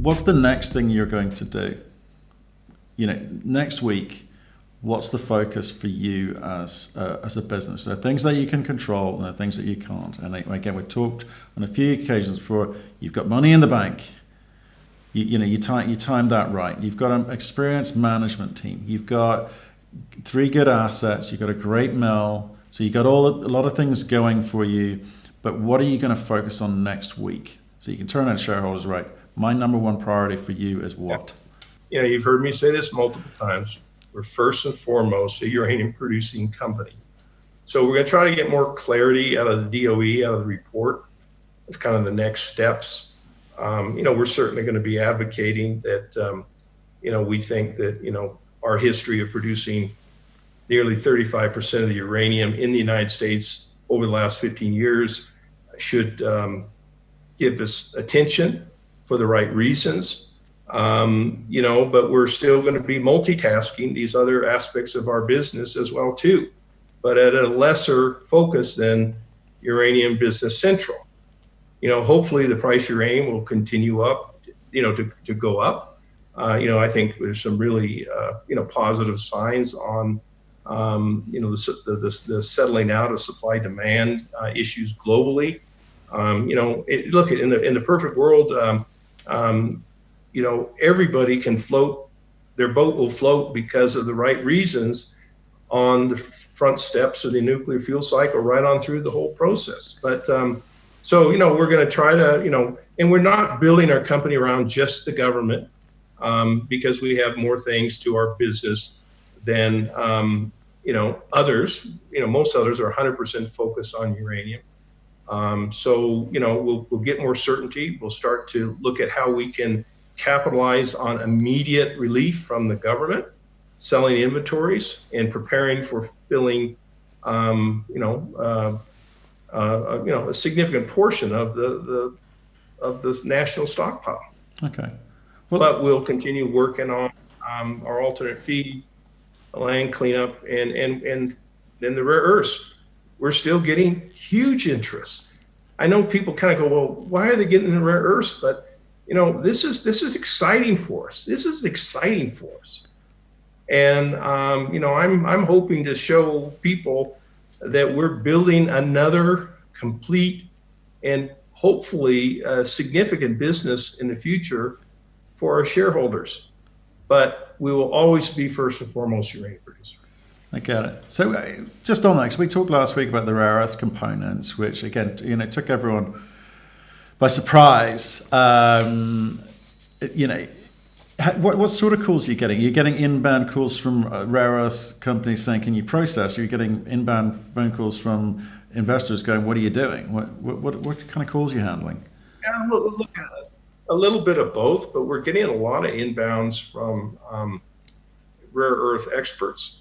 what's the next thing you're going to do? Next week, what's the focus for you as a business? There are things that you can control and there are things that you can't. And again, we've talked on a few occasions before. You've got money in the bank. You timed that right. You've got an experienced management team. You've got 3 good assets. You've got a great mill. So you've got a lot of things going for you. But what are you going to focus on next week? So you can turn out shareholders, right? My number one priority for you is what? You've heard me say this multiple times. We're first and foremost a uranium producing company. So we're going to try to get more clarity out of the DOE, out of the report, of kind of the next steps. We're certainly going to be advocating that, we think that, our history of producing nearly 35% of the uranium in the United States over the last 15 years should give us attention for the right reasons. But we're still going to be multitasking these other aspects of our business as well too, but at a lesser focus than Uranium Business Central. Hopefully the price of uranium will continue up, to go up. I think there's some really, positive signs on, the settling out of supply demand issues globally. Look, in the perfect world, everybody can float, their boat will float because of the right reasons on the front steps of the nuclear fuel cycle right on through the whole process. But so, we're going to try to, and we're not building our company around just the government because we have more things to our business than, others. Most others are 100% focused on uranium. So, we'll get more certainty. We'll start to look at how we can capitalize on immediate relief from the government, selling inventories and preparing for filling, a significant portion of the national stockpile. Okay. But we'll continue working on our alternate feed, land cleanup, and then the rare earths. We're still getting huge interest. I know people kind of go, well, why are they getting the rare earths? But this is exciting for us. This is exciting for us. And I'm hoping to show people that we're building another complete and hopefully significant business in the future for our shareholders. But we will always be first and foremost uranium producer. I get it. So just on that, because we talked last week about the rare earth components, which again, took everyone by surprise. What sort of calls are you getting? Are you getting inbound calls from rare earth companies saying, can you process? Are you getting inbound phone calls from investors going, what are you doing? What kind of calls are you handling? Yeah, look, a little bit of both, but we're getting a lot of inbounds from rare earth experts.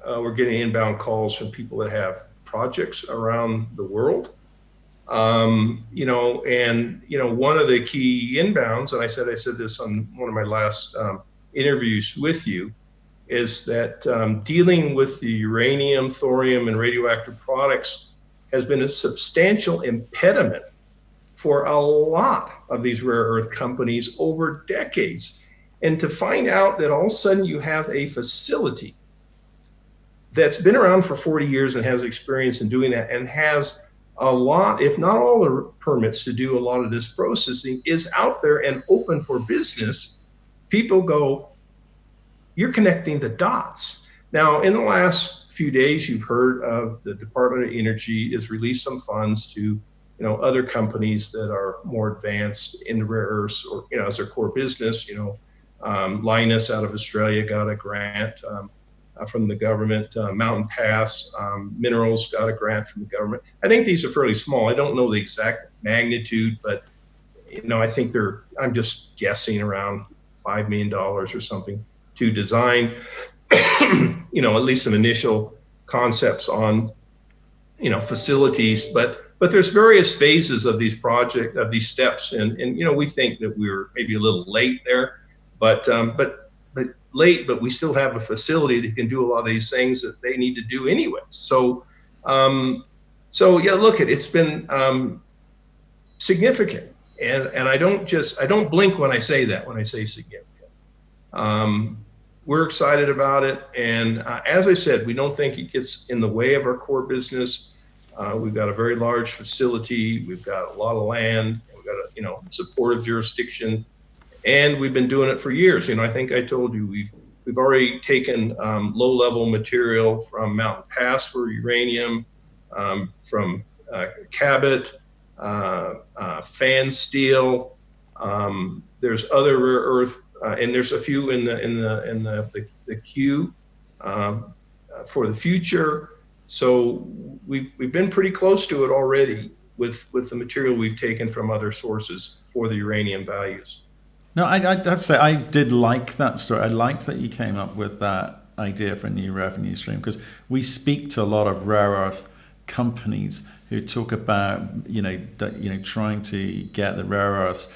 We're getting inbound calls from people that have projects around the world. One of the key inbounds, and I said this on one of my last interviews with you, is that dealing with the uranium, thorium, and radioactive products has been a substantial impediment for a lot of these rare earth companies over decades. And to find out that all of a sudden you have a facility that's been around for 40 years and has experience in doing that and has a lot, if not all the permits to do a lot of this processing, is out there and open for business, people go, you're connecting the dots. Now, in the last few days, you've heard of the Department of Energy has released some funds to other companies that are more advanced in the rare earths or as their core business. Linus out of Australia got a grant from the government. Mountain Pass Minerals got a grant from the government. I think these are fairly small. I don't know the exact magnitude, but I think I'm just guessing around $5 million or something to design, at least some initial concepts on, facilities. But there's various phases of these projects, of these steps, and we think that we're maybe a little late there, but we still have a facility that can do a lot of these things that they need to do anyway. So yeah, look, it's been significant. And I don't blink when I say that, when I say significant. We're excited about it. And as I said, we don't think it gets in the way of our core business. We've got a very large facility. We've got a lot of land. We've got a supportive jurisdiction, and we've been doing it for years. I think I told you we've already taken low-level material from Mountain Pass for uranium, from Cabot, fan steel. There's other rare earth, and there's a few in the queue for the future. So we've been pretty close to it already with the material we've taken from other sources for the uranium values. No, I'd have to say I did like that story. I liked that you came up with that idea for a new revenue stream, because we speak to a lot of rare earth companies who talk about trying to get the rare earths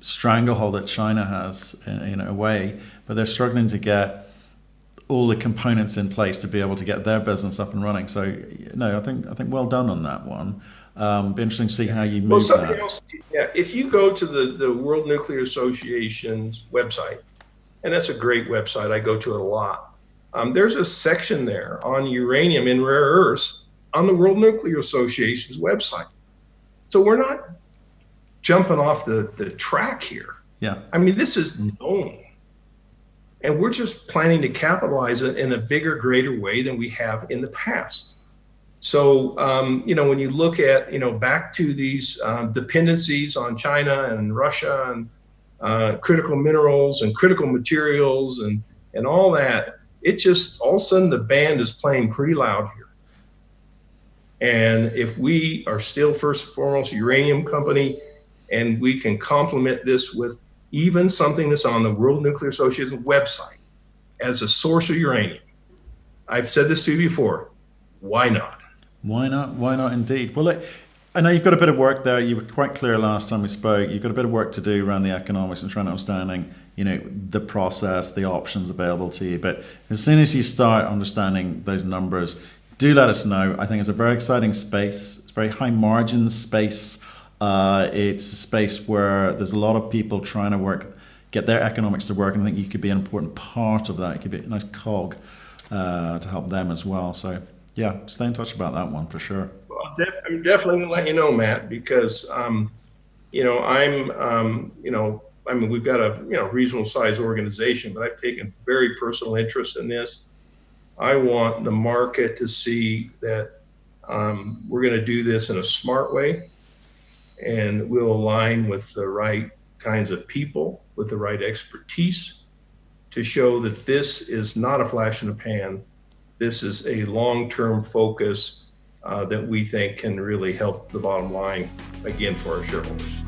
stranglehold that China has in a way, but they're struggling to get all the components in place to be able to get their business up and running. So no, I think well done on that one. Be interesting to see how you move that. Else, yeah, if you go to the World Nuclear Association's website, and that's a great website, I go to it a lot. There's a section there on uranium and rare earths on the World Nuclear Association's website. So we're not jumping off the track here. Yeah. I mean, this is known. And we're just planning to capitalize it in a bigger, greater way than we have in the past. So, when you look at, back to these dependencies on China and Russia and critical minerals and critical materials and all that, it just, all of a sudden the band is playing pretty loud here. And if we are still first and foremost a uranium company, and we can complement this with even something that's on the World Nuclear Association website as a source of uranium, I've said this to you before, why not? Why not? Why not indeed? Well, look, I know you've got a bit of work there. You were quite clear last time we spoke. You've got a bit of work to do around the economics and trying to understanding, the process, the options available to you. But as soon as you start understanding those numbers, do let us know. I think it's a very exciting space. It's a very high margin space. It's a space where there's a lot of people trying to get their economics to work, and I think you could be an important part of that. It could be a nice cog to help them as well. So yeah, stay in touch about that one for sure. Well, I'm definitely going to let you know, Matt, because we've got a reasonable size organization, but I've taken very personal interest in this. I want the market to see that we're going to do this in a smart way, and we'll align with the right kinds of people, with the right expertise, to show that this is not a flash in the pan. This is a long-term focus that we think can really help the bottom line, again, for our shareholders.